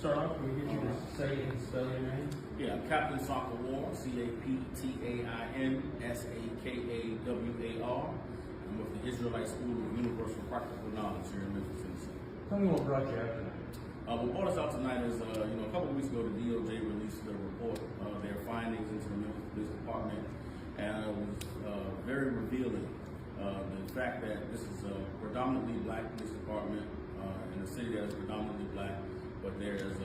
start off, can we get you to say and spell your name? Yeah, Captain Soccer War, CAPTAINSAKAWAR. I'm with the Israelite School of Universal Practical Knowledge here in Memphis, Tennessee. Tell me what brought you out tonight. What brought us out tonight is, a couple of weeks ago, the DOJ released their report, their findings into the Memphis Police Department, and it was very revealing. The fact that this is a predominantly black police department in a city that is predominantly black, but there's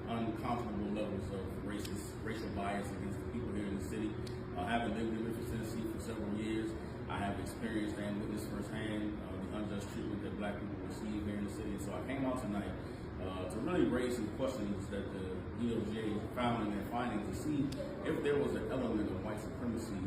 uncomfortable levels of racial bias against the people here in the city. Having lived in Memphis, Tennessee for several years, I have experienced and witnessed firsthand the unjust treatment that black people receive here in the city. And so I came out tonight to really raise some questions that the DOJ found in their findings to see if there was an element of white supremacy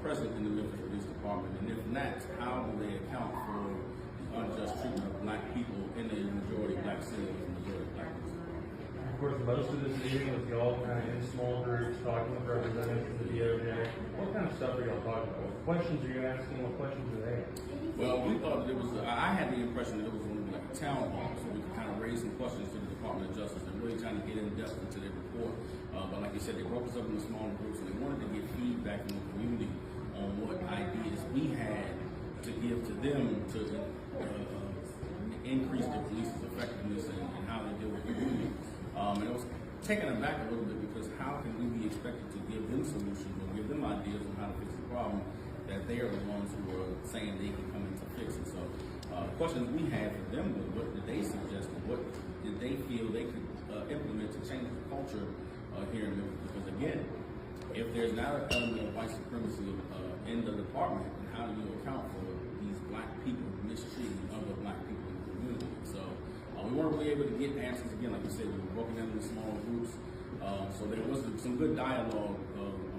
present in the Memphis Police Department, and if not, how do they account for the unjust treatment of black people in a majority black city with a majority black police department. Of course, most of this meeting was y'all kind of in small groups talking with representatives of the DOJ. What kind of stuff are y'all talking about? What questions are you asking? What questions are they asking? Well, we thought that I had the impression that it was going to be like a town hall, so we could kind of raise some questions to the Department of Justice and really trying to get in depth into their report. But like you said, they broke us up into smaller groups, and they wanted to get feedback from the community on what ideas we had to give to them to increase the police's effectiveness and how they deal with the community. And it was taken aback a little bit because how can we be expected to give them solutions or give them ideas on how to fix the problem that they are the ones who are saying they can come in to fix it? So the questions we had for them was, what did they suggest, and what did they feel they could implement to change the culture here in Memphis? Because again, if there's not an element of white supremacy in the department, then how do you account for these black people mistreating other black people in the community? So we weren't really able to get answers. Again, like you said, we were broken down into smaller groups. So there was some good dialogue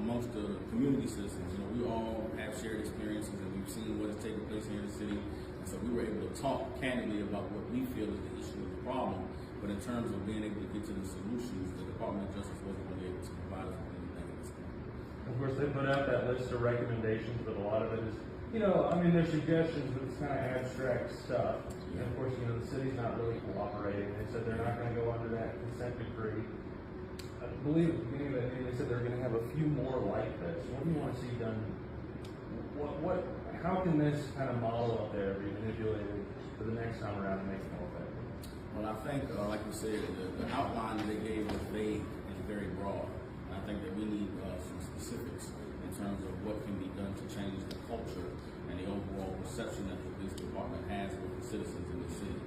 amongst the community citizens. We all have shared experiences and we've seen what is taking place here in the city. And so we were able to talk candidly about what we feel is the issue of the problem. But in terms of being able to get to the solutions, the Department of Justice wasn't really able to provide us with anything at this point. Of course, they put out that list of recommendations, but a lot of it is, they're suggestions, but it's kind of abstract stuff. And of course, the city's not really cooperating. They said they're not going to go under that consent decree. I believe at the beginning of that meeting, they said they're going to have a few more like this. What do you want to see done? How can this kind of model up there be manipulated for the next time around and make it more effective? Well, I think, like you said, the outline they gave was vague and very broad. And I think that we need some specifics in terms of what can be done to change the culture and the overall perception that the police department has with the citizens in the city.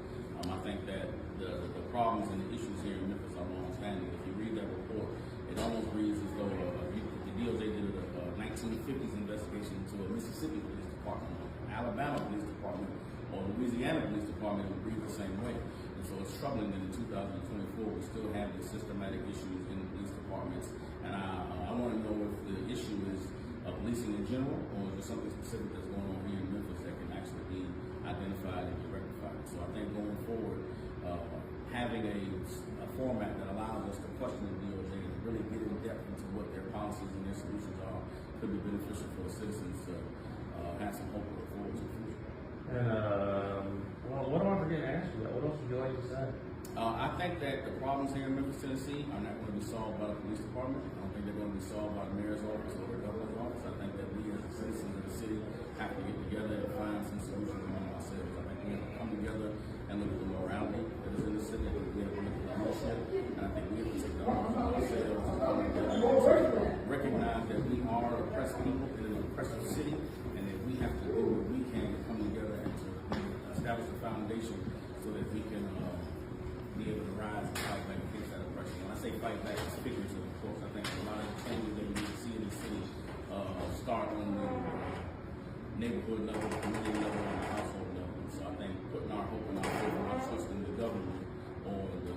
I think that the problems and the issues here in Memphis are long-standing. If you read that report, it almost reads as though the DOJ did a 1950s investigation into a Mississippi police department, Alabama police department, or Louisiana police department would read the same way. And so it's troubling that in 2024 we still have these systematic issues in police departments. And I want to know if the issue is policing in general, or is there something specific that's going on here in Memphis that can actually be identified and be rectified. So I think going forward, having a format that allows us to question the DOJ and really get in depth into what their policies and their solutions are could be beneficial for the citizens to have some hope to look forward to the future. And what am I forgetting to ask you about? What else would you like to say? I think that the problems here in Memphis, Tennessee are not going to be solved by the police department. I don't think they're going to be solved by the mayor's office or the governor's office. I think that we as the citizens of the city have to get together and find some solutions among ourselves. I think we have to come together and look at the morality that is in the city. I think we have to look at the leadership. And I think we have to take the arms from ourselves and come together and recognize that we are oppressed people in an oppressive city, and that we have to do what we can to come together and to establish a foundation so that we can be able to rise and fight back against that oppression. When I say fight back, it's figurative, of course. I think a lot of the changes that we need to see in the city start on the neighborhood level, community level, and the household level. So I think putting our hope and our faith and our trust in the government or the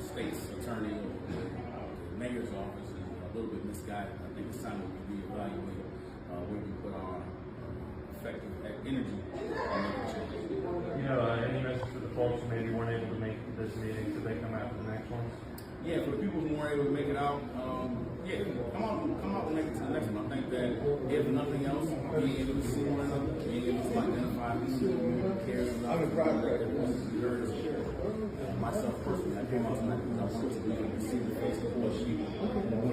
state's attorney or the mayor's office is a little bit misguided. I think it's time that we reevaluate where we put our effective energy and make a change. Any message for the folks who maybe weren't able to make this meeting, should they come out for the next one? Yeah, for the people who weren't able to make it out, come out and make it to the next one. I think that if nothing else, being able to see one another, being able to identify people who cares about it, myself personally, I came out tonight because so we can see the face of what she